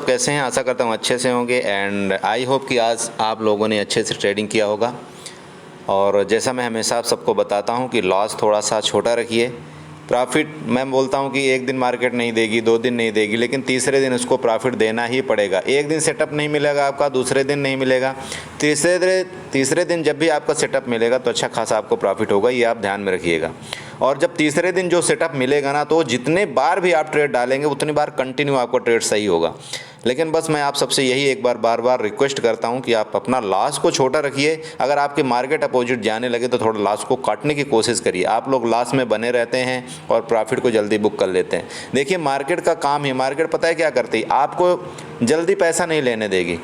कैसे हैं? आशा करता हूँ अच्छे से होंगे एंड आई होप कि आज आप लोगों ने अच्छे से ट्रेडिंग किया होगा। और जैसा मैं हमेशा आप सबको बताता हूँ कि लॉस थोड़ा सा छोटा रखिए। प्रॉफिट मैं बोलता हूँ कि एक दिन मार्केट नहीं देगी, 2 दिन नहीं देगी, लेकिन तीसरे दिन उसको प्रॉफिट देना ही पड़ेगा। एक दिन सेटअप नहीं मिलेगा आपका, दूसरे दिन नहीं मिलेगा, तीसरे दिन जब भी आपका सेटअप मिलेगा तो अच्छा खासा आपको प्रॉफिट होगा, ये आप ध्यान में रखिएगा। और जब तीसरे दिन जो सेटअप मिलेगा ना, तो जितने बार भी आप ट्रेड डालेंगे उतनी बार कंटिन्यू आपको ट्रेड सही होगा। लेकिन बस मैं आप सबसे यही एक बार बार रिक्वेस्ट करता हूं कि आप अपना लॉस को छोटा रखिए। अगर आपके मार्केट अपोजिट जाने लगे तो थोड़ा लॉस को काटने की कोशिश करिए। आप लोग लॉस में बने रहते हैं और प्रॉफिट को जल्दी बुक कर लेते हैं। देखिए, मार्केट का काम है, मार्केट पता है क्या करती है? आपको जल्दी पैसा नहीं लेने देगी।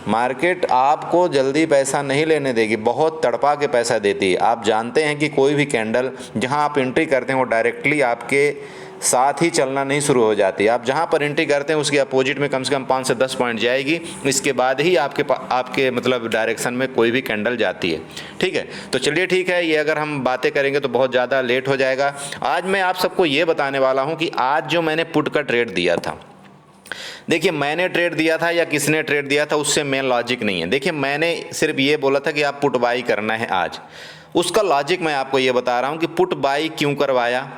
मार्केट आपको जल्दी पैसा नहीं लेने देगी, बहुत तड़पा के पैसा देती है। आप जानते हैं कि कोई भी कैंडल जहां आप एंट्री करते हैं वो डायरेक्टली आपके साथ ही चलना नहीं शुरू हो जाती है। आप जहां पर एंट्री करते हैं उसके अपोजिट में कम से कम 5 से 10 पॉइंट जाएगी, इसके बाद ही आपके मतलब डायरेक्शन में कोई भी कैंडल जाती है। ठीक है, तो चलिए ठीक है, ये अगर हम बातें करेंगे तो बहुत ज़्यादा लेट हो जाएगा। आज मैं आप सबको ये बताने वाला हूँ कि आज जो मैंने पुट का ट्रेड दिया था, देखिए मैंने ट्रेड दिया था या किसने ट्रेड दिया था उससे मेन लॉजिक नहीं है। देखिए, मैंने सिर्फ ये बोला था कि आप पुट बाई करना है आज, उसका लॉजिक मैं आपको ये बता रहा हूँ कि पुट बाई क्यों करवाया,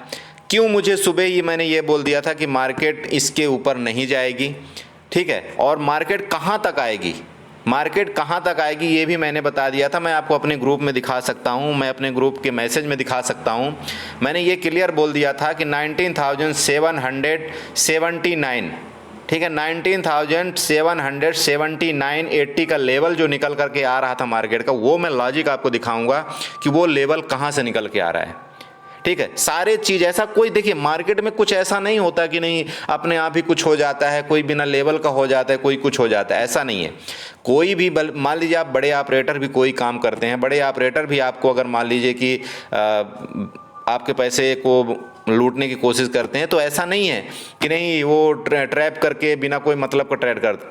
क्यों मुझे सुबह ही मैंने ये बोल दिया था कि मार्केट इसके ऊपर नहीं जाएगी। ठीक है, और मार्केट कहाँ तक आएगी, मार्केट कहाँ तक आएगी ये भी मैंने बता दिया था। मैं आपको अपने ग्रुप में दिखा सकता हूँ, मैं अपने ग्रुप के मैसेज में दिखा सकता हूँ। मैंने ये क्लियर बोल दिया था कि 19,779, ठीक है, 19,779.80 का लेवल जो निकल करके आ रहा था मार्केट का, वो मैं लॉजिक आपको दिखाऊंगा कि वो लेवल कहाँ से निकल के आ रहा है। ठीक है, सारे चीज़ ऐसा कोई, देखिए मार्केट में कुछ ऐसा नहीं होता कि नहीं अपने आप ही कुछ हो जाता है, कोई बिना लेवल का हो जाता है, कोई कुछ हो जाता है, ऐसा नहीं है। कोई भी मान लीजिए आप बड़े ऑपरेटर भी कोई काम करते हैं, बड़े ऑपरेटर भी आपको अगर मान लीजिए कि आपके पैसे को लूटने की कोशिश करते हैं, तो ऐसा नहीं है कि नहीं वो ट्रैप करके बिना कोई मतलब का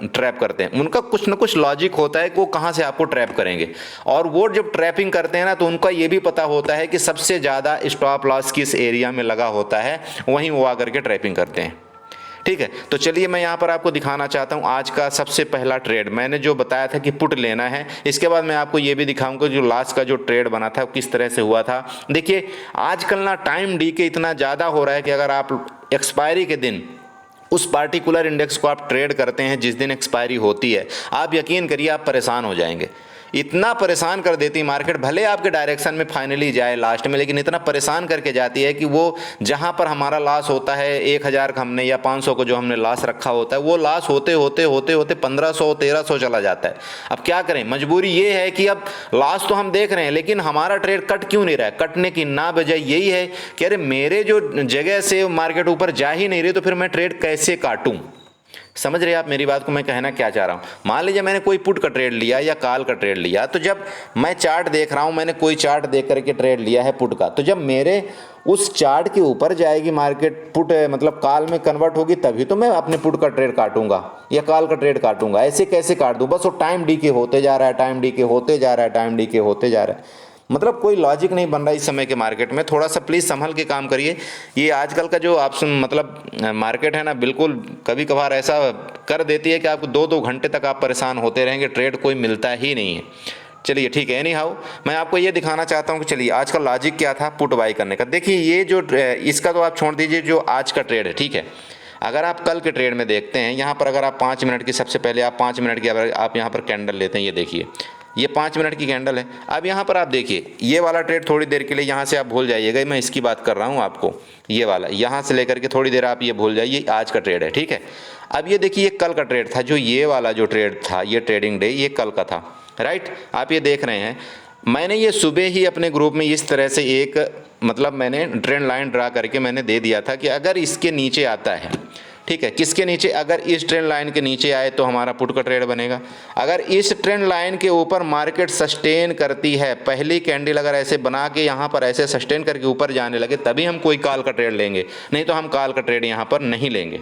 ट्रैप करते हैं। उनका कुछ ना कुछ लॉजिक होता है कि वो कहाँ से आपको ट्रैप करेंगे। और वो जब ट्रैपिंग करते हैं ना, तो उनका ये भी पता होता है कि सबसे ज़्यादा स्टॉप लॉस किस एरिया में लगा होता है, वहीं वो आकर के ट्रैपिंग करते हैं। ठीक है, तो चलिए मैं यहाँ पर आपको दिखाना चाहता हूँ आज का सबसे पहला ट्रेड। मैंने जो बताया था कि पुट लेना है, इसके बाद मैं आपको ये भी दिखाऊंगा जो लास्ट का जो ट्रेड बना था किस तरह से हुआ था। देखिए, आजकल ना टाइम डीके इतना ज़्यादा हो रहा है कि अगर आप एक्सपायरी के दिन उस पार्टिकुलर इंडेक्स को आप ट्रेड करते हैं जिस दिन एक्सपायरी होती है, आप यकीन करिए आप परेशान हो जाएंगे। इतना परेशान कर देती मार्केट, भले आपके डायरेक्शन में फाइनली जाए लास्ट में, लेकिन इतना परेशान करके जाती है कि वो जहाँ पर हमारा लॉस होता है 1,000 का हमने या 500 को जो हमने लॉस रखा होता है, वो लॉस होते होते 1500 1300 चला जाता है। अब क्या करें, मजबूरी ये है कि अब लॉस तो हम देख रहे हैं, लेकिन हमारा ट्रेड कट क्यों नहीं रहा है। कटने की ना वजह यही है कि अरे मेरे जो जगह से मार्केट ऊपर जा ही नहीं रही, तो फिर मैं ट्रेड कैसे काटूँ। समझ रहे आप मेरी बात को, मैं कहना क्या चाह रहा हूँ। मान लीजिए मैंने कोई पुट का ट्रेड लिया या कॉल का ट्रेड लिया, तो जब मैं चार्ट देख रहा हूँ, मैंने कोई चार्ट देख करके ट्रेड लिया है पुट का, तो जब मेरे उस चार्ट के ऊपर जाएगी मार्केट, पुट मतलब कॉल में कन्वर्ट होगी, तभी तो मैं अपने पुट का ट्रेड काटूंगा या कॉल का ट्रेड काटूंगा। ऐसे कैसे काट दूँ? बस वो टाइम डी के होते जा रहा है, टाइम डी के होते जा रहा है, टाइम डी के होते जा रहा है। मतलब कोई लॉजिक नहीं बन रहा इस समय के मार्केट में। थोड़ा सा प्लीज़ संभल के काम करिए। ये आजकल का जो ऑप्शन मतलब मार्केट है ना, बिल्कुल कभी कभार ऐसा कर देती है कि आपको 2-2 घंटे तक आप परेशान होते रहेंगे, ट्रेड कोई मिलता ही नहीं है। चलिए ठीक है, एनी हाउ मैं आपको ये दिखाना चाहता हूँ कि चलिए आज का लॉजिक क्या था पुट बाई करने का। देखिए, ये जो इसका तो आप छोड़ दीजिए, जो आज का ट्रेड है, ठीक है। अगर आप कल के ट्रेड में देखते हैं, यहाँ पर अगर आप 5 मिनट की, सबसे पहले आप 5 मिनट की आप यहाँ पर कैंडल लेते हैं, ये देखिए ये 5 मिनट की कैंडल है। अब यहाँ पर आप देखिए, ये वाला ट्रेड थोड़ी देर के लिए यहाँ से आप भूल जाइएगा, मैं इसकी बात कर रहा हूँ आपको। ये वाला यहाँ से लेकर के थोड़ी देर आप ये भूल जाइए, आज का ट्रेड है, ठीक है। अब ये देखिए, ये कल का ट्रेड था, जो ये वाला जो ट्रेड था, ये ट्रेडिंग डे ये कल का था, राइट। आप ये देख रहे हैं, मैंने ये सुबह ही अपने ग्रुप में इस तरह से एक मतलब मैंने ट्रेंड लाइन ड्रा करके मैंने दे दिया था कि अगर इसके नीचे आता है, ठीक है, किसके नीचे, अगर इस ट्रेंड लाइन के नीचे आए तो हमारा पुट का ट्रेड बनेगा। अगर इस ट्रेंड लाइन के ऊपर मार्केट सस्टेन करती है, पहली कैंडल अगर ऐसे बना के यहाँ पर ऐसे सस्टेन करके ऊपर जाने लगे, तभी हम कोई कॉल का ट्रेड लेंगे, नहीं तो हम कॉल का ट्रेड यहाँ पर नहीं लेंगे।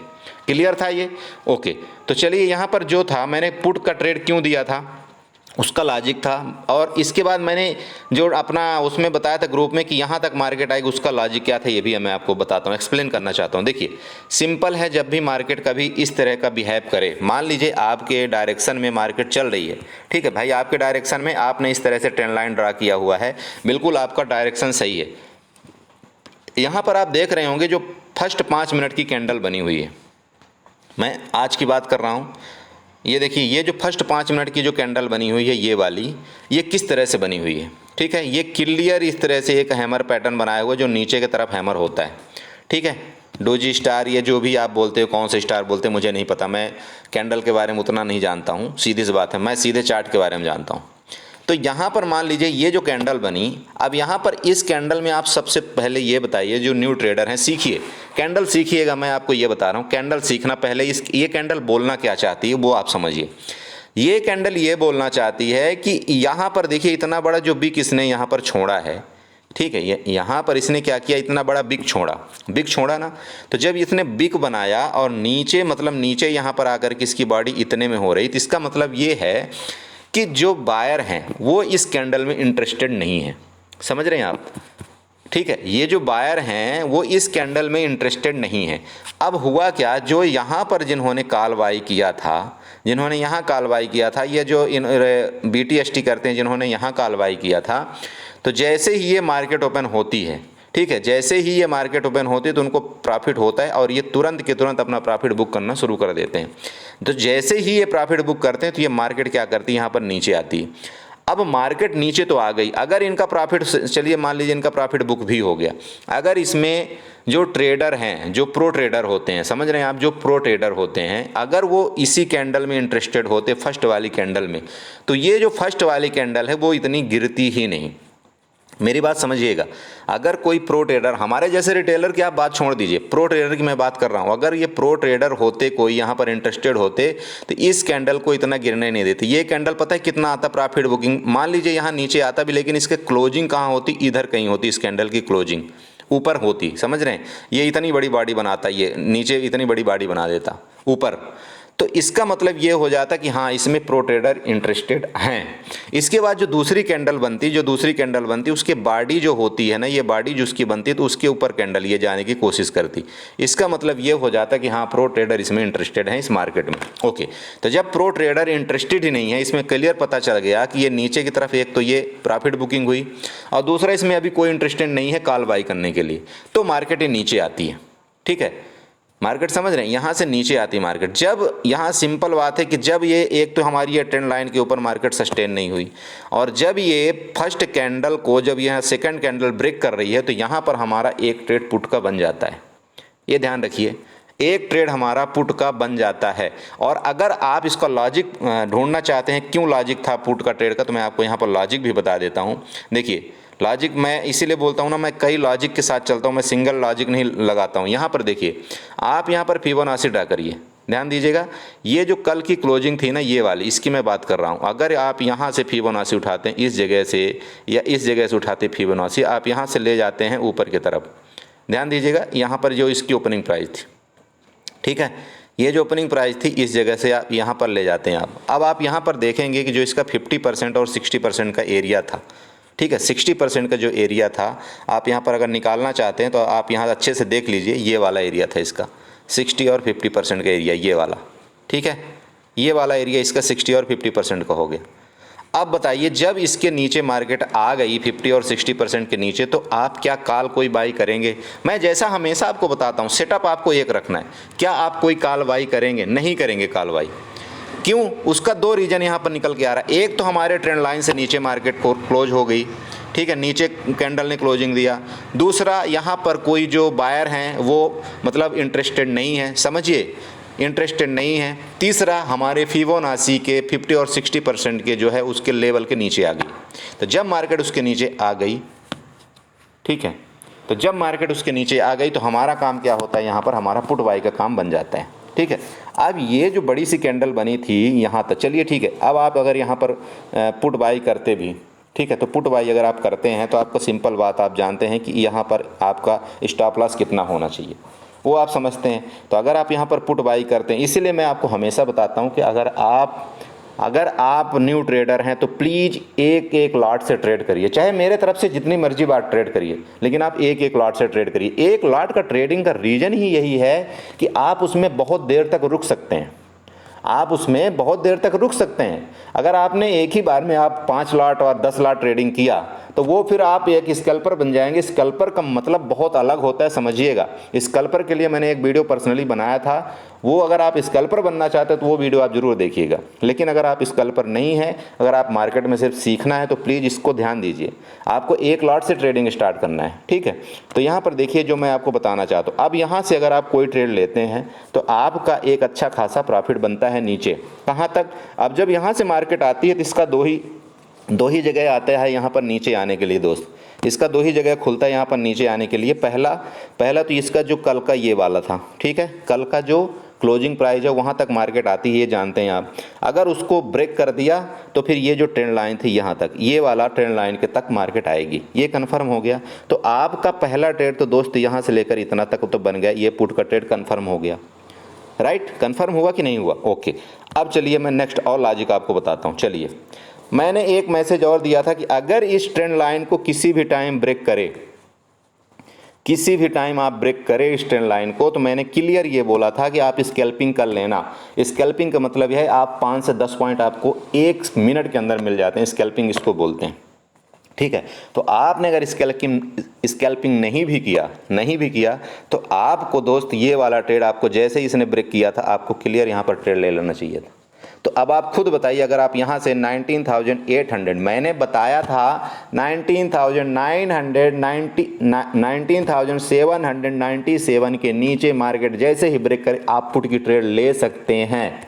क्लियर था ये? ओके, तो चलिए यहाँ पर जो था, मैंने पुट का ट्रेड क्यों दिया था, उसका लॉजिक था। और इसके बाद मैंने जो अपना उसमें बताया था ग्रुप में कि यहाँ तक मार्केट आएगी, उसका लॉजिक क्या था ये भी मैं आपको बताता हूँ, एक्सप्लेन करना चाहता हूँ। देखिए सिंपल है, जब भी मार्केट कभी इस तरह का बिहेव करे, मान लीजिए आपके डायरेक्शन में मार्केट चल रही है, ठीक है भाई, आपके डायरेक्शन में आपने इस तरह से ट्रेंड लाइन ड्रा किया हुआ है, बिल्कुल आपका डायरेक्शन सही है। यहाँ पर आप देख रहे होंगे जो फर्स्ट 5 मिनट की कैंडल बनी हुई है, मैं आज की बात कर रहा हूँ, ये देखिए ये जो फर्स्ट 5 मिनट की जो कैंडल बनी हुई है ये वाली, ये किस तरह से बनी हुई है, ठीक है। ये क्लियर इस तरह से एक हैमर पैटर्न बनाया हुआ जो नीचे की तरफ हैमर होता है, ठीक है। डोजी स्टार, ये जो भी आप बोलते हो, कौन से स्टार बोलते हैं मुझे नहीं पता, मैं कैंडल के बारे में उतना नहीं जानता हूँ, सीधी सी बात है, मैं सीधे चार्ट के बारे में जानता हूँ। तो यहाँ पर मान लीजिए ये जो कैंडल बनी, अब यहाँ पर इस कैंडल में आप सबसे पहले ये बताइए, जो न्यू ट्रेडर हैं, सीखिए कैंडल, सीखिएगा, मैं आपको ये बता रहा हूँ कैंडल सीखना। पहले ये कैंडल बोलना क्या चाहती है वो आप समझिए। ये कैंडल ये बोलना चाहती है कि यहाँ पर देखिए इतना बड़ा जो बिग इसने यहाँ पर छोड़ा है, ठीक है, ये यहाँ पर इसने क्या किया, इतना बड़ा बिग छोड़ा ना। तो जब इसने बिग बनाया और नीचे, मतलब नीचे यहाँ पर आकर के इसकी बॉडी इतने में हो रही, तो इसका मतलब ये है कि जो बायर हैं वो इस कैंडल में इंटरेस्टेड नहीं है, समझ रहे हैं आप, ठीक है। ये जो बायर हैं वो इस कैंडल में इंटरेस्टेड नहीं है। अब हुआ क्या, जो यहाँ पर जिन्होंने कॉल बाई किया था, जिन्होंने यहाँ कॉल बाई किया था, ये जो BTST करते हैं, जिन्होंने यहाँ कॉल बाई किया था, तो जैसे ही ये मार्केट ओपन होती है, ठीक है, जैसे ही ये मार्केट ओपन होती है तो उनको प्रॉफिट होता है और ये तुरंत के तुरंत अपना प्रॉफिट बुक करना शुरू कर देते हैं। तो जैसे ही ये प्रॉफिट बुक करते हैं तो ये मार्केट क्या करती है, यहाँ पर नीचे आती है। अब मार्केट नीचे तो आ गई, अगर इनका प्रॉफिट, चलिए मान लीजिए इनका प्रॉफिट बुक भी हो गया, अगर इसमें जो ट्रेडर हैं, जो प्रो ट्रेडर होते हैं, समझ रहे हैं आप, जो प्रो ट्रेडर होते हैं, अगर वो इसी कैंडल में इंटरेस्टेड होते, फर्स्ट वाली कैंडल में, तो ये जो फर्स्ट वाली कैंडल है वो इतनी गिरती ही नहीं। मेरी बात समझिएगा, अगर कोई प्रो ट्रेडर, हमारे जैसे रिटेलर की आप बात छोड़ दीजिए, प्रो ट्रेडर की मैं बात कर रहा हूँ, अगर ये प्रो ट्रेडर होते, कोई यहाँ पर इंटरेस्टेड होते, तो इस कैंडल को इतना गिरने नहीं देते। ये कैंडल पता है कितना आता प्रॉफिट बुकिंग, मान लीजिए यहाँ नीचे आता भी, लेकिन इसके क्लोजिंग कहाँ होती, इधर कहीं होती, इस कैंडल की क्लोजिंग ऊपर होती, समझ रहे हैं। ये इतनी बड़ी बॉडी बनाता, ये नीचे इतनी बड़ी बॉडी बना देता ऊपर, तो इसका मतलब ये हो जाता कि हाँ इसमें प्रो ट्रेडर इंटरेस्टेड हैं। इसके बाद जो दूसरी कैंडल बनती, उसके बॉडी जो होती है ना, ये बॉडी जो उसकी बनती, तो उसके ऊपर कैंडल ये जाने की कोशिश करती, इसका मतलब ये हो जाता कि हाँ प्रो ट्रेडर इसमें इंटरेस्टेड हैं, इस मार्केट में। ओके, तो जब प्रो ट्रेडर इंटरेस्टेड ही नहीं है, इसमें क्लियर पता चल गया कि ये नीचे की तरफ, एक तो ये प्रॉफिट बुकिंग हुई और दूसरा इसमें अभी कोई इंटरेस्टेड नहीं है कॉल बाई करने के लिए, तो मार्केट नीचे आती है, ठीक है। मार्केट समझ रहे हैं, यहाँ से नीचे आती है मार्केट। जब यहाँ सिंपल बात है कि जब ये, एक तो हमारी ये ट्रेंड लाइन के ऊपर मार्केट सस्टेन नहीं हुई, और जब ये फर्स्ट कैंडल को, जब यह सेकंड कैंडल ब्रेक कर रही है, तो यहाँ पर हमारा एक ट्रेड पुट का बन जाता है, ये ध्यान रखिए, एक ट्रेड हमारा पुट का बन जाता है। और अगर आप इसका लॉजिक ढूंढना चाहते हैं, क्यों लॉजिक था पुट का ट्रेड का, तो मैं आपको यहाँ पर लॉजिक भी बता देता हूँ। देखिए लॉजिक मैं इसीलिए बोलता हूँ ना, मैं कई लॉजिक के साथ चलता हूँ, मैं सिंगल लॉजिक नहीं लगाता हूँ। यहाँ पर देखिए, आप यहाँ पर फिबोनाची ड्रा करिए, ध्यान दीजिएगा, ये जो कल की क्लोजिंग थी ना, ये वाली, इसकी मैं बात कर रहा हूँ। अगर आप यहाँ से फिबोनाची उठाते हैं, इस जगह से या इस जगह से उठाते फिबोनाची, आप यहाँ से ले जाते हैं ऊपर की तरफ, ध्यान दीजिएगा, यहाँ पर जो इसकी ओपनिंग प्राइस थी, ठीक है, ये जो ओपनिंग प्राइस थी, इस जगह से आप यहाँ पर ले जाते हैं आप। अब आप यहाँ पर देखेंगे कि जो इसका 50% और 60% का एरिया था, ठीक है, 60% का जो एरिया था, आप यहाँ पर अगर निकालना चाहते हैं तो आप यहाँ अच्छे से देख लीजिए, ये वाला एरिया था इसका, 60 और 50% का एरिया, ये वाला, ठीक है, ये वाला एरिया इसका 60 और 50% का हो गया। अब बताइए, जब इसके नीचे मार्केट आ गई 50 और 60% के नीचे, तो आप क्या कॉल कोई बाई करेंगे? मैं जैसा हमेशा आपको बताता हूँ, सेटअप आपको एक रखना है, क्या आप कोई कॉल बाई करेंगे? नहीं करेंगे कॉल बाई। क्यों? उसका दो रीज़न यहाँ पर निकल के आ रहा है। एक तो हमारे ट्रेंड लाइन से नीचे मार्केट को क्लोज हो गई, ठीक है, नीचे कैंडल ने क्लोजिंग दिया। दूसरा, यहाँ पर कोई जो बायर हैं वो मतलब इंटरेस्टेड नहीं है, समझिए, इंटरेस्टेड नहीं है। तीसरा, हमारे फिबोनाची के 50 और 60% के जो है उसके लेवल के नीचे आ गई। तो जब मार्केट उसके नीचे आ गई, ठीक है, तो जब मार्केट उसके नीचे आ गई तो हमारा काम क्या होता है, यहाँ पर हमारा पुट बाई का काम बन जाता है, ठीक है। अब ये जो बड़ी सी कैंडल बनी थी यहाँ तक, चलिए ठीक है, अब आप अगर यहाँ पर पुट बाई करते भी, ठीक है, तो पुट बाई अगर आप करते हैं तो आपको सिंपल बात आप जानते हैं कि यहाँ पर आपका स्टॉप लॉस कितना होना चाहिए, वो आप समझते हैं। तो अगर आप यहाँ पर पुट बाई करते हैं, इसीलिए मैं आपको हमेशा बताता हूँ कि अगर अगर आप न्यू ट्रेडर हैं तो प्लीज़ एक एक लॉट से ट्रेड करिए, चाहे मेरे तरफ से जितनी मर्जी बार ट्रेड करिए, लेकिन आप एक एक लॉट से ट्रेड करिए। एक लॉट का ट्रेडिंग का रीज़न ही यही है कि आप उसमें बहुत देर तक रुक सकते हैं, आप उसमें बहुत देर तक रुक सकते हैं। अगर आपने एक ही बार में आप 5 लॉट और 10 लॉट ट्रेडिंग किया तो वो फिर आप एक स्कैल्पर बन जाएंगे। स्कैल्पर का मतलब बहुत अलग होता है, समझिएगा। स्कैल्पर के लिए मैंने एक वीडियो पर्सनली बनाया था, वो अगर आप स्कैल्पर बनना चाहते हैं तो वो वीडियो आप जरूर देखिएगा। लेकिन अगर आप स्कैल्पर नहीं है, अगर आप मार्केट में सिर्फ सीखना है तो प्लीज़ इसको ध्यान दीजिए, आपको एक लॉट से ट्रेडिंग स्टार्ट करना है, ठीक है। तो यहाँ पर देखिए जो मैं आपको बताना चाहता हूँ, अब यहाँ से अगर आप कोई ट्रेड लेते हैं तो आपका एक अच्छा खासा प्रॉफिट बनता है नीचे। कहाँ तक? अब जब यहाँ से मार्केट आती है तो इसका दो ही जगह आता है यहाँ पर नीचे आने के लिए दोस्त, इसका दो ही जगह खुलता है यहाँ पर नीचे आने के लिए। पहला तो इसका जो कल का ये वाला था, ठीक है, कल का जो क्लोजिंग प्राइस है वहाँ तक मार्केट आती है, ये जानते हैं आप। अगर उसको ब्रेक कर दिया तो फिर ये जो ट्रेंड लाइन थी यहाँ तक, ये वाला ट्रेंड लाइन के तक मार्केट आएगी, ये कंफर्म हो गया। तो आपका पहला ट्रेड तो दोस्त यहाँ से लेकर इतना तक तो बन गया, ये पुट का ट्रेड कंफर्म हो गया, राइट। कंफर्म हुआ कि नहीं हुआ? ओके। अब चलिए मैं नेक्स्ट और लॉजिक आपको बताता हूँ। चलिए, मैंने एक मैसेज और दिया था कि अगर इस ट्रेंड लाइन को किसी भी टाइम ब्रेक करे, किसी भी टाइम आप ब्रेक करें इस ट्रेंड लाइन को, तो मैंने क्लियर ये बोला था कि आप स्कैल्पिंग कर लेना। स्कैल्पिंग का मतलब यह है आप 5 से 10 पॉइंट आपको 1 मिनट के अंदर मिल जाते हैं, स्कैल्पिंग इसको बोलते हैं, ठीक है। तो आपने अगर स्कैल्पिंग नहीं भी किया तो आपको दोस्त ये वाला ट्रेड आपको जैसे ही इसने ब्रेक किया था आपको क्लियर यहाँ पर ट्रेड ले लेना चाहिए था। तो अब आप खुद बताइए, अगर आप यहाँ से 19,800, मैंने बताया था 19,797 के नीचे मार्केट जैसे ही ब्रेक करे आप पुट की ट्रेड ले सकते हैं।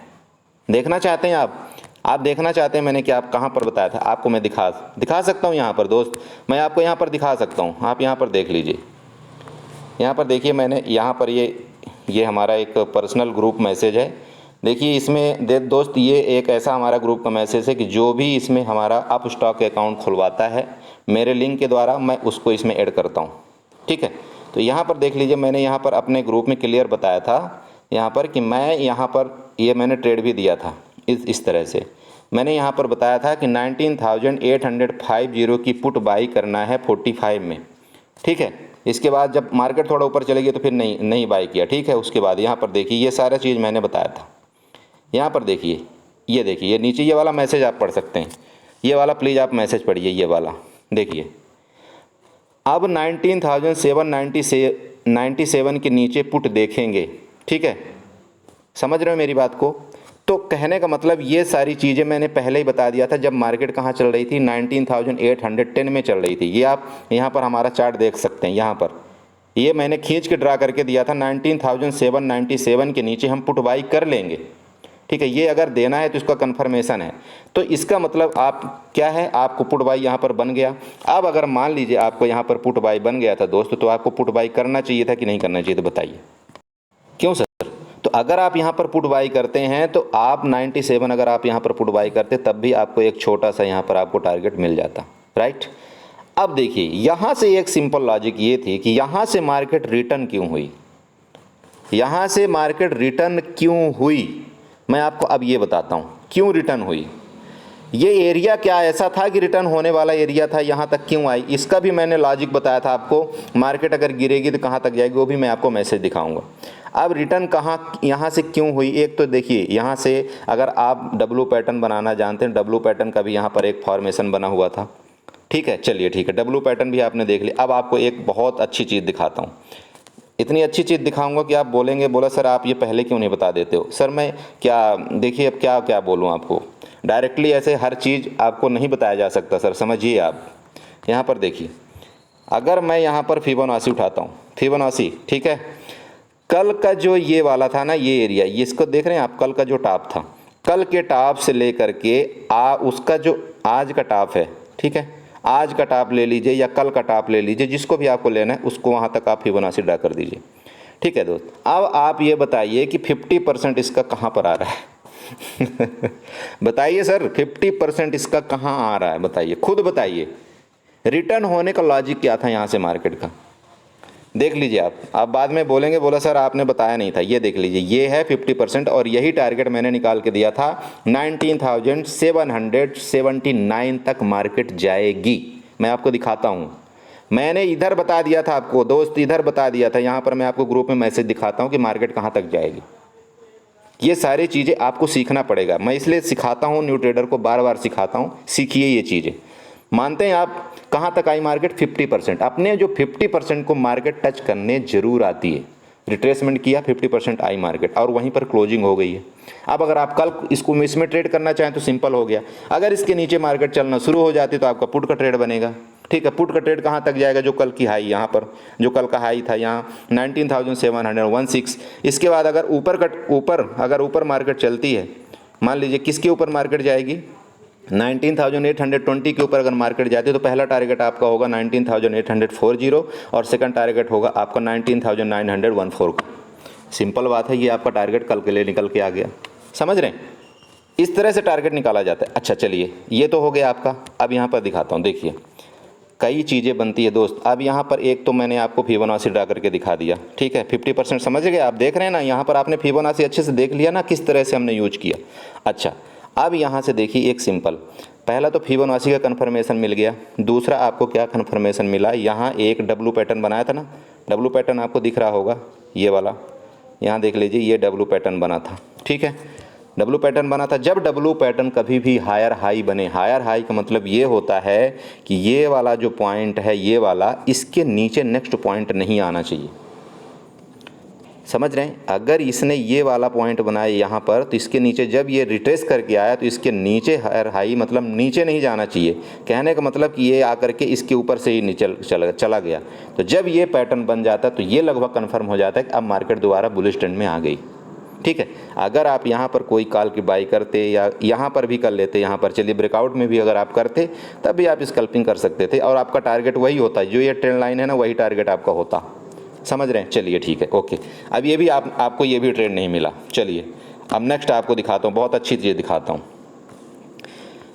देखना चाहते हैं आप देखना चाहते हैं मैंने कि आप कहाँ पर बताया था, आपको मैं दिखा सकता हूँ यहाँ पर दोस्त, मैं आपको यहाँ पर दिखा सकता हूँ। आप यहाँ पर देख लीजिए, यहाँ पर देखिए, मैंने यहाँ पर ये हमारा एक पर्सनल ग्रुप मैसेज है। देखिए इसमें दोस्त ये एक ऐसा हमारा ग्रुप का मैसेज है कि जो भी इसमें हमारा अप स्टॉक अकाउंट खुलवाता है मेरे लिंक के द्वारा, मैं उसको इसमें ऐड करता हूँ, ठीक है। तो यहाँ पर देख लीजिए, मैंने यहाँ पर अपने ग्रुप में क्लियर बताया था यहाँ पर कि मैं यहाँ पर ये मैंने ट्रेड भी दिया था इस तरह से। मैंने यहाँ पर बताया था कि 19,850 की पुट बाई करना है 45 में, ठीक है। इसके बाद जब मार्केट थोड़ा ऊपर चलेगी तो फिर नहीं बाई किया, ठीक है। उसके बाद यहाँ पर देखिए ये सारा चीज़ मैंने बताया था। यहाँ पर देखिए, ये देखिए, ये नीचे ये वाला मैसेज आप पढ़ सकते हैं, ये वाला प्लीज़ आप मैसेज पढ़िए, ये वाला देखिए। अब 19,797 के नीचे पुट देखेंगे, ठीक है, समझ रहे हो मेरी बात को? तो कहने का मतलब ये सारी चीज़ें मैंने पहले ही बता दिया था जब मार्केट कहाँ चल रही थी, 19,810 में चल रही थी। ये आप यहाँ पर हमारा चार्ट देख सकते हैं, यहाँ पर ये मैंने खींच के ड्रा करके दिया था। 19,797 के नीचे हम पुट बाई कर लेंगे, ठीक है। ये अगर देना है तो इसका कंफर्मेशन है, तो इसका मतलब आप क्या है, आपको पुट बाई यहाँ पर बन गया। अब अगर मान लीजिए आपको यहाँ पर पुट बाई बन गया था दोस्तों, तो आपको पुट बाई करना चाहिए था कि नहीं करना चाहिए, तो बताइए क्यों सर? तो अगर आप यहाँ पर पुट बाई करते हैं तो आप 97 अगर आप यहाँ पर पुट बाई करते तब भी आपको एक छोटा सा यहाँ पर आपको टारगेट मिल जाता, राइट। अब देखिए यहाँ से एक सिंपल लॉजिक ये थी कि यहाँ से मार्केट रिटर्न क्यों हुई, यहाँ से मार्केट रिटर्न क्यों हुई, मैं आपको अब ये बताता हूँ क्यों रिटर्न हुई। ये एरिया क्या ऐसा था कि रिटर्न होने वाला एरिया था, यहाँ तक क्यों आई, इसका भी मैंने लॉजिक बताया था आपको। मार्केट अगर गिरेगी तो कहाँ तक जाएगी वो भी मैं आपको मैसेज दिखाऊंगा। अब रिटर्न कहाँ यहाँ से क्यों हुई, एक तो देखिए यहाँ से अगर आप डब्लू पैटर्न बनाना जानते हैं, डब्लू पैटर्न का भी यहाँ पर एक फॉर्मेशन बना हुआ था, ठीक है। चलिए ठीक है, डब्लू पैटर्न भी आपने देख लिया। अब आपको एक बहुत अच्छी चीज़ दिखाता हूँ, इतनी अच्छी चीज़ दिखाऊंगा कि आप बोलेंगे, बोला सर आप ये पहले क्यों नहीं बता देते हो। सर मैं क्या, देखिए अब क्या बोलूँ आपको, डायरेक्टली ऐसे हर चीज़ आपको नहीं बताया जा सकता सर, समझिए आप। यहाँ पर देखिए, अगर मैं यहाँ पर फिबोनाची उठाता हूँ, फिबोनाची, ठीक है, कल का जो ये वाला था ना, ये एरिया, ये इसको देख रहे हैं आप, कल का जो टॉप था, कल के टॉप से लेकर के उसका जो आज का टॉप है, ठीक है, आज का टॉप ले लीजिए या कल का टॉप ले लीजिए, जिसको भी आपको लेना है उसको वहाँ तक आप फिबोनाची ड्रा कर दीजिए, ठीक है दोस्त। अब आप ये बताइए कि 50% इसका कहाँ पर आ रहा है बताइए सर 50% इसका कहाँ आ रहा है, बताइए, खुद बताइए। रिटर्न होने का लॉजिक क्या था यहाँ से मार्केट का, देख लीजिए आप बाद में बोलेंगे बोला सर आपने बताया नहीं था, ये देख लीजिए ये है 50% और यही टारगेट मैंने निकाल के दिया था 19,779 तक मार्केट जाएगी। मैं आपको दिखाता हूँ, मैंने इधर बता दिया था आपको दोस्त, इधर बता दिया था, यहाँ पर मैं आपको ग्रुप में मैसेज दिखाता हूँ कि मार्केट कहाँ तक जाएगी। ये सारी चीज़ें आपको सीखना पड़ेगा, मैं इसलिए सिखाता हूँ, न्यू ट्रेडर को बार बार सिखाता हूँ, सीखिए ये चीज़ें। मानते हैं आप कहाँ तक आई मार्केट 50%, अपने जो 50% को मार्केट टच करने जरूर आती है। रिट्रेसमेंट किया 50% आई मार्केट और वहीं पर क्लोजिंग हो गई है। अब अगर आप कल इसको इसमें ट्रेड करना चाहें तो सिंपल हो गया, अगर इसके नीचे मार्केट चलना शुरू हो जाती तो आपका पुट का ट्रेड बनेगा। ठीक है, पुट का ट्रेड कहाँ तक जाएगा, जो कल की हाई यहाँ पर, जो कल का हाई था यहाँ 19,716, इसके बाद अगर ऊपर मार्केट चलती है, मान लीजिए किसके ऊपर मार्केट जाएगी 19,820 के ऊपर अगर मार्केट जाती है तो पहला टारगेट आपका होगा 19,840 और सेकंड टारगेट होगा आपका 19,914 का। सिंपल बात है, ये आपका टारगेट कल के लिए निकल के आ गया, समझ रहे हैं, इस तरह से टारगेट निकाला जाता है। अच्छा चलिए ये तो हो गया आपका, अब यहाँ पर दिखाता हूँ, देखिए कई चीज़ें बनती है दोस्त। अब यहाँ पर एक तो मैंने आपको फिबोनाची ड्रा करके दिखा दिया, ठीक है 50% समझ गए आप, देख रहे हैं ना, यहाँ पर आपने फिबोनाची अच्छे से देख लिया ना किस तरह से हमने यूज किया। अच्छा अब यहाँ से देखिए एक सिंपल, पहला तो फिबोनाची का कन्फर्मेशन मिल गया, दूसरा आपको क्या कन्फर्मेशन मिला, यहाँ एक डब्लू पैटर्न बनाया था ना, डब्लू पैटर्न आपको दिख रहा होगा ये वाला, यहाँ देख लीजिए ये डब्लू पैटर्न बना था, ठीक है डब्लू पैटर्न बना था। जब डब्लू पैटर्न कभी भी हायर हाई बने, हायर हाई का मतलब ये होता है कि ये वाला जो पॉइंट है ये वाला, इसके नीचे नेक्स्ट पॉइंट नहीं आना चाहिए, समझ रहे हैं। अगर इसने ये वाला पॉइंट बनाया यहाँ पर तो इसके नीचे जब ये रिट्रेस करके आया तो इसके नीचे हायर हाई मतलब नीचे नहीं जाना चाहिए, कहने का मतलब कि ये आकर के इसके ऊपर से ही चला गया। तो जब ये पैटर्न बन जाता है तो ये लगभग कन्फर्म हो जाता है कि अब मार्केट दोबारा बुलिश ट्रेंड में आ गई, ठीक है। अगर आप यहाँ पर कोई कॉल की बाई करते या यहाँ पर भी कर लेते, यहाँ पर चलिए ब्रेकआउट में भी अगर आप करते तब भी आप स्कल्पिंग कर सकते थे और आपका टारगेट वही होता है, जो ये ट्रेंड लाइन है ना वही टारगेट आपका होता, समझ रहे हैं। चलिए ठीक है ओके, अब ये भी आपको ये भी ट्रेड नहीं मिला। चलिए अब नेक्स्ट आपको दिखाता हूँ, बहुत अच्छी चीज़ दिखाता हूँ।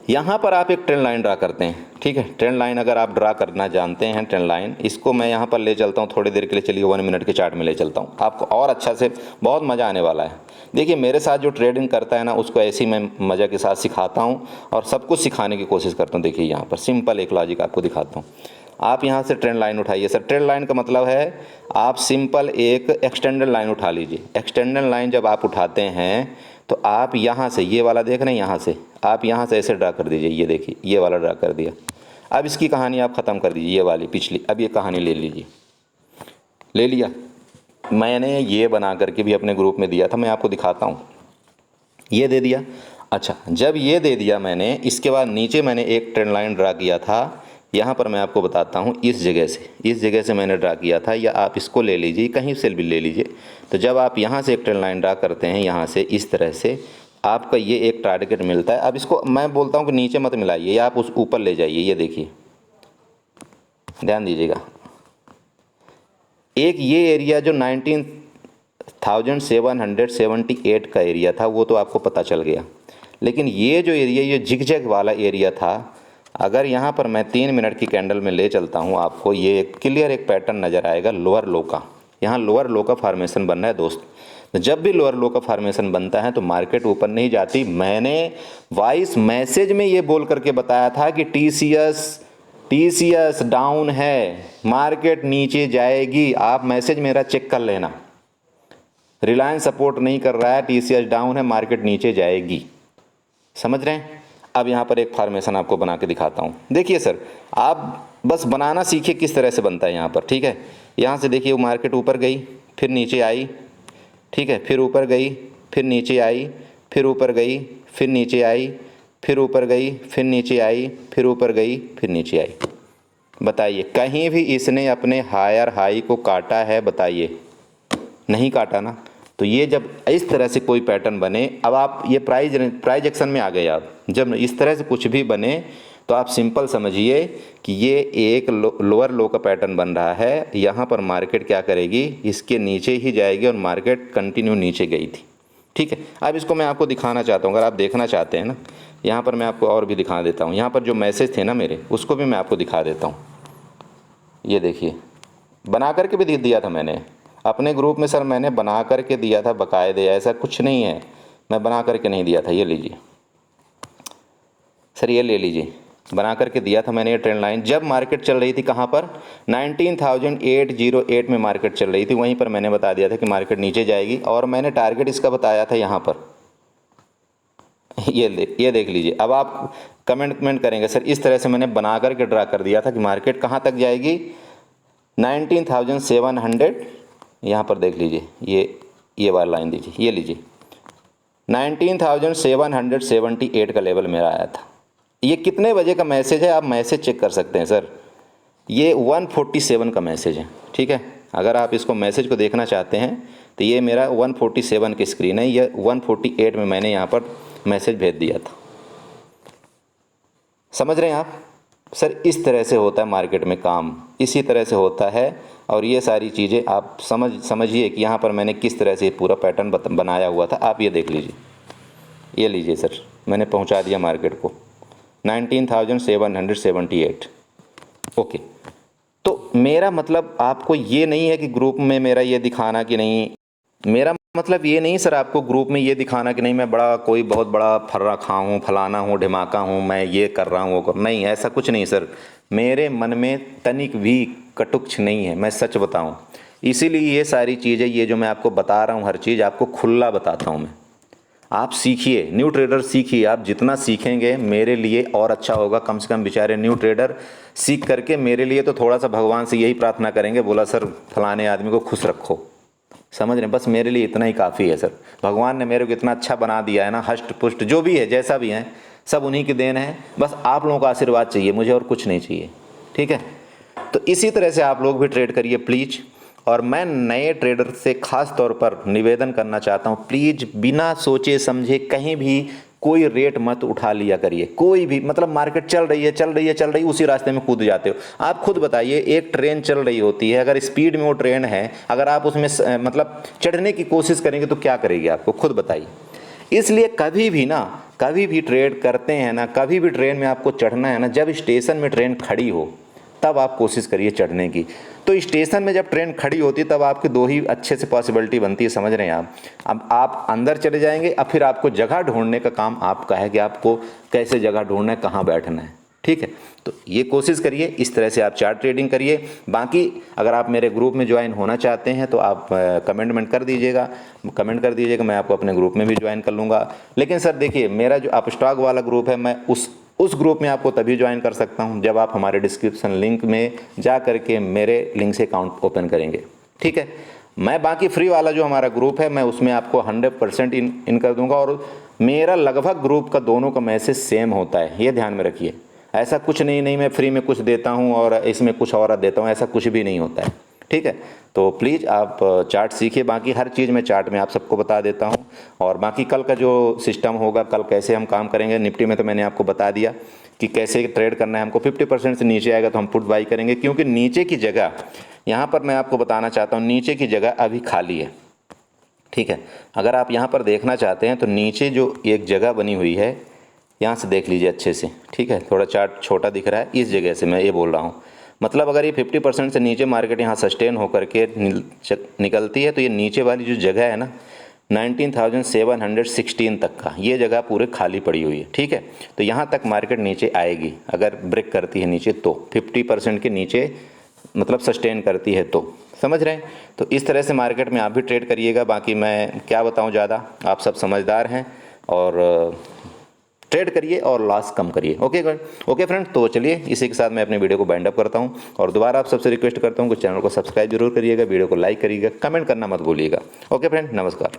यहाँ पर आप एक ट्रेंड लाइन ड्रा करते हैं, ठीक है, ट्रेंड लाइन अगर आप ड्रा करना जानते हैं, ट्रेंड लाइन, इसको मैं यहाँ पर ले चलता हूँ थोड़ी देर के लिए, चलिए 1 मिनट के चार्ट में ले चलता हूँ, आपको और अच्छा से बहुत मज़ा आने वाला है। देखिए मेरे साथ जो ट्रेडिंग करता है ना उसको ऐसे ही मैं मज़ा के साथ सिखाता हूँ और सब कुछ सिखाने की कोशिश करता हूँ। देखिए यहाँ पर सिंपल एक लॉजिक आपको दिखाता हूँ, आप यहाँ से ट्रेंड लाइन उठाइए सर, ट्रेंड लाइन का मतलब है आप सिंपल एक एक्सटेंडेड लाइन उठा लीजिए। एक्सटेंडेड लाइन जब आप उठाते हैं तो आप यहाँ से ये वाला देख रहे हैं, यहाँ से आप यहाँ से ऐसे ड्रा कर दीजिए, ये देखिए ये वाला ड्रा कर दिया। अब इसकी कहानी आप ख़त्म कर दीजिए, ये वाली पिछली, अब ये कहानी ले लीजिए, ले लिया, मैंने ये बना करके भी अपने ग्रुप में दिया था, मैं आपको दिखाता हूँ, ये दे दिया। अच्छा जब ये दे दिया मैंने, इसके बाद नीचे मैंने एक ट्रेंड लाइन ड्रा किया था, यहाँ पर मैं आपको बताता हूँ, इस जगह से मैंने ड्रा किया था, या आप इसको ले लीजिए कहीं से भी ले लीजिए। तो जब आप यहाँ से एक ट्रेंड लाइन ड्रा करते हैं, यहाँ से इस तरह से आपका ये एक टारगेट मिलता है। अब इसको मैं बोलता हूँ कि नीचे मत मिलाइए, या आप उस ऊपर ले जाइए, ये देखिए ध्यान दीजिएगा, एक ये एरिया जो 19,778 का एरिया था वो तो आपको पता चल गया, लेकिन ये जो एरिया, ये जिगजैग वाला एरिया था, अगर यहाँ पर मैं 3 मिनट की कैंडल में ले चलता हूँ, आपको ये क्लियर एक पैटर्न नज़र आएगा लोअर लो का, यहाँ लोअर लो का फॉर्मेशन बन रहा है दोस्त। तो जब भी लोअर लो का फॉर्मेशन बनता है तो मार्केट ऊपर नहीं जाती। मैंने वॉइस मैसेज में ये बोल करके बताया था कि टीसीएस डाउन है, मार्केट नीचे जाएगी, आप मैसेज मेरा चेक कर लेना। रिलायंस सपोर्ट नहीं कर रहा है, टीसीएस डाउन है, मार्केट नीचे जाएगी, समझ रहे हैं। अब यहाँ पर एक फॉर्मेशन आपको बना के दिखाता हूँ, देखिए सर आप बस बनाना सीखिए किस तरह से बनता है यहाँ पर, ठीक है। यहाँ से देखिए वो मार्केट ऊपर गई फिर नीचे आई, ठीक है, फिर ऊपर गई फिर नीचे आई, फिर ऊपर गई फिर नीचे आई, फिर ऊपर गई फिर नीचे आई, फिर ऊपर गई फिर नीचे आई। बताइए कहीं भी इसने अपने हायर हाई को काटा है? बताइए नहीं काटा ना। तो ये जब इस तरह से कोई पैटर्न बने, अब आप ये प्राइज एक्शन में आ गए, आप जब इस तरह से कुछ भी बने तो आप सिंपल समझिए कि ये एक लोअर लो का पैटर्न बन रहा है। यहाँ पर मार्केट क्या करेगी, इसके नीचे ही जाएगी और मार्केट कंटिन्यू नीचे गई थी, ठीक है। अब इसको मैं आपको दिखाना चाहता हूँ, अगर आप देखना चाहते हैं ना, यहाँ पर मैं आपको और भी दिखा देता हूँ। यहाँ पर जो मैसेज थे ना मेरे, उसको भी मैं आपको दिखा देता हूँ। ये देखिए बना करके भी दिया था मैंने अपने ग्रुप में सर, मैंने बना करके दिया था बकायदे, ऐसा कुछ नहीं है मैं बना करके नहीं दिया था। ये लीजिए सर, ये ले लीजिए, बना करके दिया था मैंने ये ट्रेंड लाइन। जब मार्केट चल रही थी कहाँ पर, 19,808 में मार्केट चल रही थी, वहीं पर मैंने बता दिया था कि मार्केट नीचे जाएगी और मैंने टारगेट इसका बताया था यहाँ पर। ये देख लीजिए। अब आप कमेंट करेंगे सर इस तरह से मैंने बना करके ड्रा कर दिया था कि मार्केट कहाँ तक जाएगी, 19,700, यहाँ पर देख लीजिए, ये वाला लाइन दीजिए, ये लीजिए 19,778 का लेवल मेरा आया था। ये कितने बजे का मैसेज है, आप मैसेज चेक कर सकते हैं सर, ये 147 का मैसेज है। ठीक है, अगर आप इसको मैसेज को देखना चाहते हैं तो ये मेरा 147 की स्क्रीन है, ये 148 में मैंने यहाँ पर मैसेज भेज दिया था। समझ रहे हैं आप सर, इस तरह से होता है मार्केट में काम, इसी तरह से होता है। और ये सारी चीज़ें आप समझिए कि यहाँ पर मैंने किस तरह से पूरा पैटर्न बनाया हुआ था। आप ये देख लीजिए, ये लीजिए सर, मैंने पहुँचा दिया मार्केट को 19,778। ओके, तो मेरा मतलब आपको ये नहीं है कि ग्रुप में मेरा ये दिखाना कि नहीं, मेरा मतलब ये नहीं सर आपको ग्रुप में ये दिखाना कि नहीं मैं बड़ा कोई बहुत बड़ा फर्राखा हूँ, फलाना हूँ, ढिमाका हूँ, मैं ये कर रहा हूँ वो कर, नहीं ऐसा कुछ नहीं सर। मेरे मन में तनिक भी कटुक्ष नहीं है, मैं सच बताऊँ। इसीलिए ये सारी चीज़ें, ये जो मैं आपको बता रहा हूँ हर चीज़ आपको खुला बताता हूँ मैं। आप सीखिए, न्यू ट्रेडर सीखिए, आप जितना सीखेंगे मेरे लिए और अच्छा होगा। कम से कम बेचारे न्यू ट्रेडर सीख करके मेरे लिए तो थोड़ा सा भगवान से यही प्रार्थना करेंगे, बोला सर फलाने आदमी को खुश रखो। समझ रहे हैं, बस मेरे लिए इतना ही काफ़ी है सर। भगवान ने मेरे को इतना अच्छा बना दिया है ना, हष्ट पुष्ट जो भी है जैसा भी है सब उन्हीं की देन है। बस आप लोगों का आशीर्वाद चाहिए मुझे, और कुछ नहीं चाहिए। ठीक है, तो इसी तरह से आप लोग भी ट्रेड करिए प्लीज़। और मैं नए ट्रेडर से ख़ास तौर पर निवेदन करना चाहता हूँ, प्लीज़ बिना सोचे समझे कहीं भी कोई रेट मत उठा लिया करिए। कोई भी मतलब मार्केट चल रही है, उसी रास्ते में कूद जाते हो। आप खुद बताइए, एक ट्रेन चल रही होती है, अगर स्पीड में वो ट्रेन है, अगर आप उसमें मतलब चढ़ने की कोशिश करेंगे तो क्या करेगी आपको, खुद बताइए। इसलिए कभी भी ट्रेड करते हैं ना, कभी भी ट्रेन में आपको चढ़ना है ना, जब स्टेशन में ट्रेन खड़ी हो तब आप कोशिश करिए चढ़ने की। तो स्टेशन में जब ट्रेन खड़ी होती है तब आपकी दो ही अच्छे से पॉसिबिलिटी बनती है, समझ रहे हैं आप। अब आप अंदर चले जाएंगे, अब फिर आपको जगह ढूंढने का काम आपका है कि आपको कैसे जगह ढूंढना है, कहाँ बैठना है। ठीक है, तो ये कोशिश करिए, इस तरह से आप चार्ट ट्रेडिंग करिए। बाकी अगर आप मेरे ग्रुप में ज्वाइन होना चाहते हैं तो आप कमेंट कर दीजिएगा, मैं आपको अपने ग्रुप में भी ज्वाइन कर लूँगा। लेकिन सर देखिए, मेरा जो अपस्टॉक वाला ग्रुप है, मैं उस ग्रुप में आपको तभी ज्वाइन कर सकता हूं जब आप हमारे डिस्क्रिप्शन लिंक में जा करके मेरे लिंक से अकाउंट ओपन करेंगे। ठीक है, मैं बाकी फ्री वाला जो हमारा ग्रुप है मैं उसमें आपको 100% इन कर दूंगा। और मेरा लगभग ग्रुप का दोनों का मैसेज सेम होता है, ये ध्यान में रखिए। ऐसा कुछ नहीं मैं फ्री में कुछ देता हूँ और इसमें कुछ और देता हूँ, ऐसा कुछ भी नहीं होता है। ठीक है, तो प्लीज़ आप चार्ट सीखिए। बाकी हर चीज़ मैं चार्ट में आप सबको बता देता हूँ। और बाकी कल का जो सिस्टम होगा, कल कैसे हम काम करेंगे, निफ्टी में तो मैंने आपको बता दिया कि कैसे ट्रेड करना है हमको। 50% से नीचे आएगा तो हम पुट बाई करेंगे, क्योंकि नीचे की जगह यहाँ पर मैं आपको बताना चाहता हूँ, नीचे की जगह अभी खाली है। ठीक है, अगर आप यहाँ पर देखना चाहते हैं तो नीचे जो एक जगह बनी हुई है, यहाँ से देख लीजिए अच्छे से। ठीक है, थोड़ा चार्ट छोटा दिख रहा है, इस जगह से मैं ये बोल रहा हूँ। मतलब अगर ये 50% से नीचे मार्केट यहाँ सस्टेन होकर के निकलती है तो ये नीचे वाली जो जगह है ना 19,716 तक का, ये जगह पूरे खाली पड़ी हुई है। ठीक है, तो यहाँ तक मार्केट नीचे आएगी अगर ब्रेक करती है नीचे, तो 50% के नीचे मतलब सस्टेन करती है तो, समझ रहे हैं। तो इस तरह से मार्केट में आप भी ट्रेड करिएगा। बाकी मैं क्या बताऊँ ज़्यादा, आप सब समझदार हैं और ट्रेड करिए और लॉस कम करिए। ओके फ्रेंड, तो चलिए इसी के साथ मैं अपने वीडियो को बाइंड अप करता हूं। और दोबारा आप सबसे रिक्वेस्ट करता हूं कि चैनल को सब्सक्राइब जरूर करिएगा, वीडियो को लाइक करिएगा, कमेंट करना मत भूलिएगा। ओके फ्रेंड, नमस्कार।